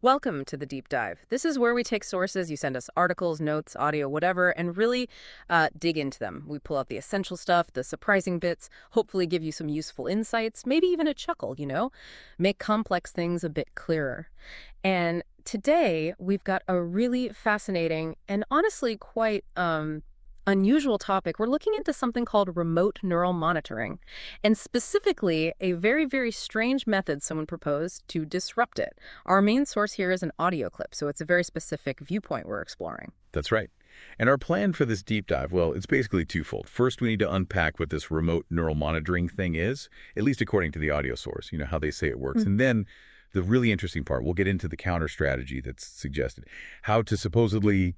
Welcome to the Deep Dive. This is where we take sources, you send us articles, notes, audio, whatever, and really dig into them. We pull out the essential stuff, the surprising bits, hopefully give you some useful insights, maybe even a chuckle, make complex things a bit clearer. And today, we've got a really fascinating and honestly quite unusual topic. We're looking into something called remote neural monitoring, and specifically a very, very strange method someone proposed to disrupt it. Our main source here is an audio clip, so it's a very specific viewpoint we're exploring. That's right. And our plan for this deep dive, well, it's basically twofold. First, we need to unpack what this remote neural monitoring thing is, at least according to the audio source, how they say it works. And then the really interesting part, we'll get into the counter strategy that's suggested, how to supposedly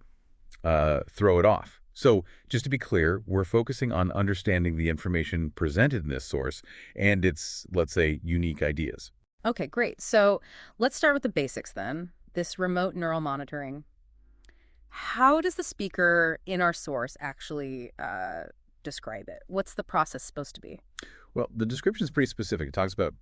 throw it off. So just to be clear, we're focusing on understanding the information presented in this source and its, let's say, unique ideas. Okay, great. So let's start with the basics then. This remote neural monitoring. How does the speaker in our source actually describe it? What's the process supposed to be? Well, the description is pretty specific. It talks about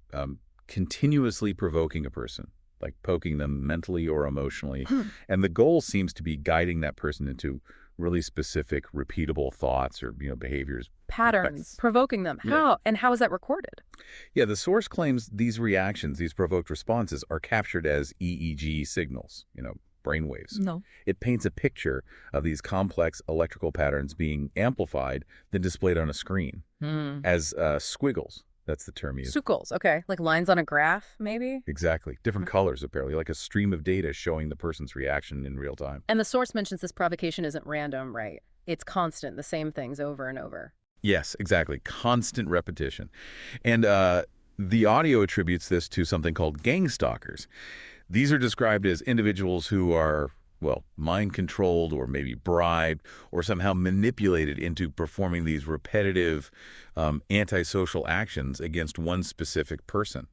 continuously provoking a person, like poking them mentally or emotionally. And the goal seems to be guiding that person into really specific, repeatable thoughts or, behaviors. Patterns, provoking them. How? And how is that recorded? Yeah, the source claims these reactions, these provoked responses, are captured as EEG signals, brainwaves. No. It paints a picture of these complex electrical patterns being amplified, then displayed on a screen as squiggles. That's the term used. Squiggles, okay. Like lines on a graph, maybe? Exactly. Different colors, apparently, like a stream of data showing the person's reaction in real time. And the source mentions this provocation isn't random, right? It's constant, the same things over and over. Yes, exactly. Constant repetition. And the audio attributes this to something called gang stalkers. These are described as individuals who are, well, mind-controlled or maybe bribed or somehow manipulated into performing these repetitive antisocial actions against one specific person.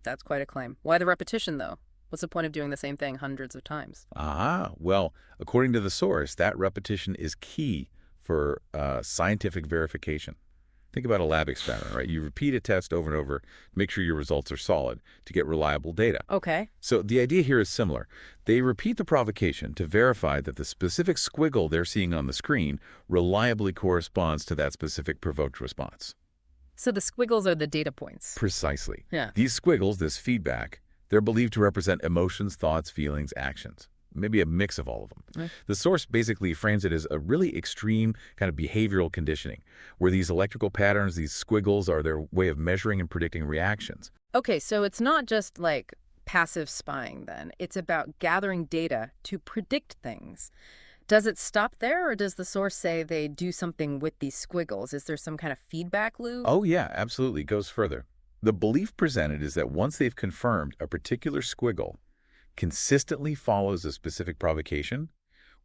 That's quite a claim. Why the repetition, though? What's the point of doing the same thing hundreds of times? Well, according to the source, that repetition is key for scientific verification. Think about a lab experiment, right? You repeat a test over and over to make sure your results are solid to get reliable data. Okay. So the idea here is similar. They repeat the provocation to verify that the specific squiggle they're seeing on the screen reliably corresponds to that specific provoked response. So the squiggles are the data points. Precisely. Yeah. These squiggles, this feedback, they're believed to represent emotions, thoughts, feelings, actions. Maybe a mix of all of them. Right. The source basically frames it as a really extreme kind of behavioral conditioning, where these electrical patterns, these squiggles, are their way of measuring and predicting reactions. Okay, so it's not just like passive spying then. It's about gathering data to predict things. Does it stop there, or does the source say they do something with these squiggles? Is there some kind of feedback loop? Oh yeah, absolutely. It goes further. The belief presented is that once they've confirmed a particular squiggle consistently follows a specific provocation,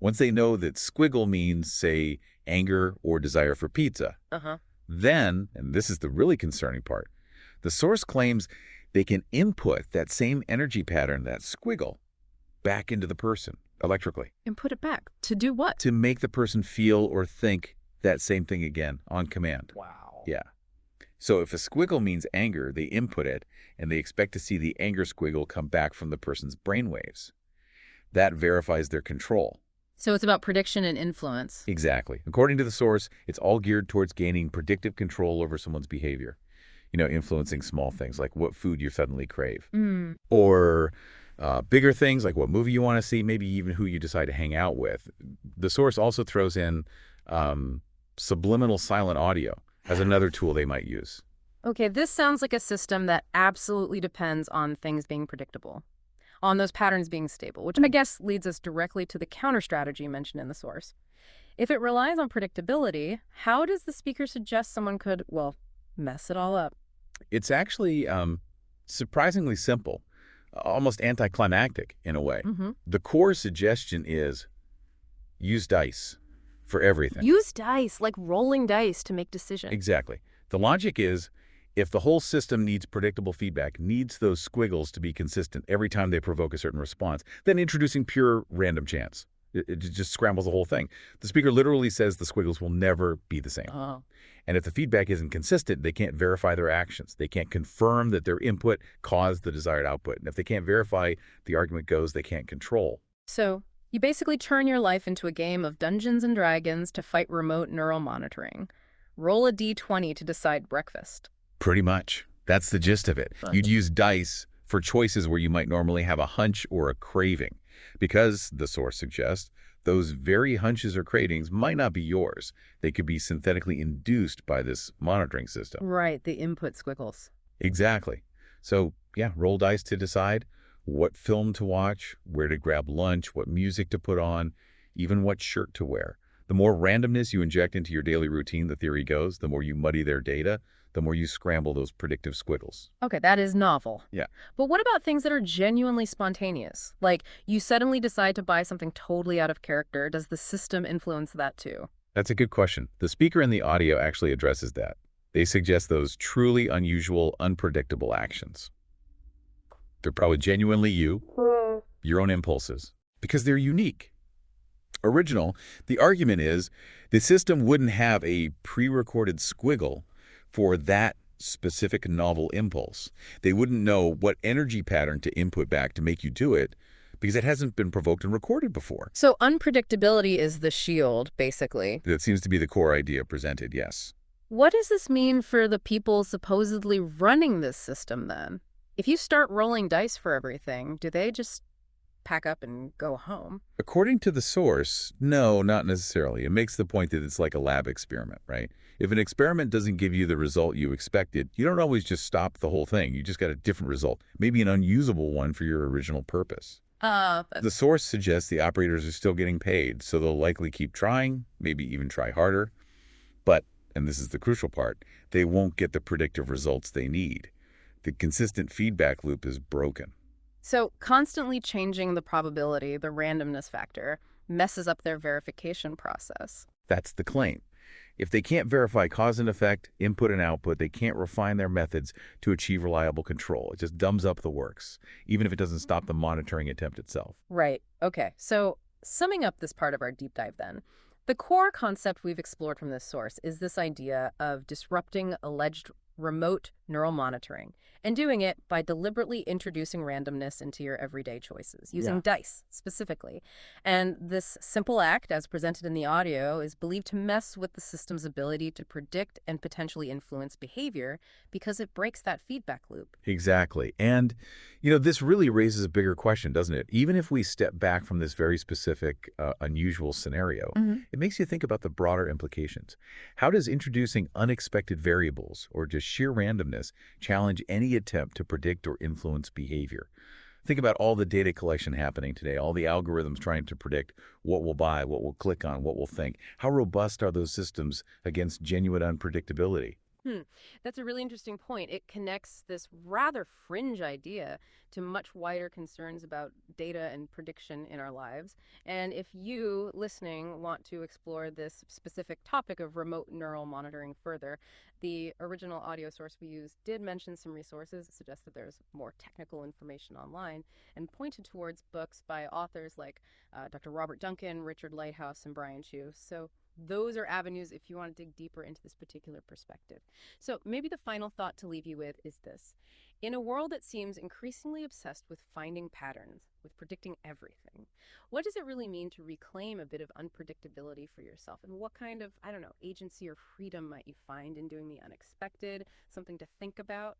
once they know that squiggle means, say, anger or desire for pizza, then, and this is the really concerning part, the source claims they can input that same energy pattern, that squiggle, back into the person electrically. And put it back. To do what? To make the person feel or think that same thing again on command. Wow. Yeah. So if a squiggle means anger, they input it, and they expect to see the anger squiggle come back from the person's brainwaves. That verifies their control. So it's about prediction and influence. Exactly. According to the source, it's all geared towards gaining predictive control over someone's behavior. Influencing small things like what food you suddenly crave. Or bigger things like what movie you want to see, maybe even who you decide to hang out with. The source also throws in subliminal silent audio as another tool they might use. Okay, this sounds like a system that absolutely depends on things being predictable, on those patterns being stable, which I guess leads us directly to the counter strategy mentioned in the source. If it relies on predictability, how does the speaker suggest someone could, well, mess it all up? It's actually surprisingly simple, almost anticlimactic in a way. The core suggestion is use dice for everything. Use dice, like rolling dice to make decisions. Exactly. The logic is, if the whole system needs predictable feedback, needs those squiggles to be consistent every time they provoke a certain response, then introducing pure random chance. It just scrambles the whole thing. The speaker literally says the squiggles will never be the same. Oh. And if the feedback isn't consistent, they can't verify their actions. They can't confirm that their input caused the desired output. And if they can't verify, the argument goes they can't control. So you basically turn your life into a game of Dungeons and Dragons to fight remote neural monitoring. Roll a d20 to decide breakfast. Pretty much. That's the gist of it. You'd use dice for choices where you might normally have a hunch or a craving. Because, the source suggests, those very hunches or cravings might not be yours. They could be synthetically induced by this monitoring system. Right, the input squiggles. Exactly. So, yeah, roll dice to decide what film to watch, where to grab lunch, what music to put on, even what shirt to wear. The more randomness you inject into your daily routine, the theory goes, the more you muddy their data, the more you scramble those predictive squiggles. Okay, that is novel. Yeah. But what about things that are genuinely spontaneous? Like, you suddenly decide to buy something totally out of character. Does the system influence that too? That's a good question. The speaker and the audio actually addresses that. They suggest those truly unusual, unpredictable actions. They're probably genuinely you, your own impulses, because they're unique. Original, the argument is the system wouldn't have a pre-recorded squiggle for that specific novel impulse. They wouldn't know what energy pattern to input back to make you do it because it hasn't been provoked and recorded before. So unpredictability is the shield, basically. That seems to be the core idea presented, yes. What does this mean for the people supposedly running this system, then? If you start rolling dice for everything, do they just pack up and go home? According to the source, no, not necessarily. It makes the point that it's like a lab experiment, right? If an experiment doesn't give you the result you expected, you don't always just stop the whole thing. You just got a different result, maybe an unusable one for your original purpose. The source suggests the operators are still getting paid, so they'll likely keep trying, maybe even try harder. But, and this is the crucial part, they won't get the predictive results they need. The consistent feedback loop is broken. So constantly changing the probability, the randomness factor, messes up their verification process. That's the claim. If they can't verify cause and effect, input and output, they can't refine their methods to achieve reliable control. It just dumbs up the works, even if it doesn't stop the monitoring attempt itself. Right. Okay. So summing up this part of our deep dive then, the core concept we've explored from this source is this idea of disrupting alleged remote neural monitoring and doing it by deliberately introducing randomness into your everyday choices, using dice specifically. And this simple act, as presented in the audio, is believed to mess with the system's ability to predict and potentially influence behavior because it breaks that feedback loop. Exactly. And, this really raises a bigger question, doesn't it? Even if we step back from this very specific, unusual scenario, it makes you think about the broader implications. How does introducing unexpected variables or just sheer randomness challenge any attempt to predict or influence behavior? Think about all the data collection happening today, all the algorithms trying to predict what we'll buy, what we'll click on, what we'll think. How robust are those systems against genuine unpredictability? That's a really interesting point. It connects this rather fringe idea to much wider concerns about data and prediction in our lives. And if you, listening, want to explore this specific topic of remote neural monitoring further, the original audio source we used did mention some resources, suggested there's more technical information online, and pointed towards books by authors like Dr. Robert Duncan, Richard Lighthouse, and Brian Chu. So those are avenues if you want to dig deeper into this particular perspective. So maybe the final thought to leave you with is this. In a world that seems increasingly obsessed with finding patterns, with predicting everything, what does it really mean to reclaim a bit of unpredictability for yourself? And what kind of, agency or freedom might you find in doing the unexpected? Something to think about?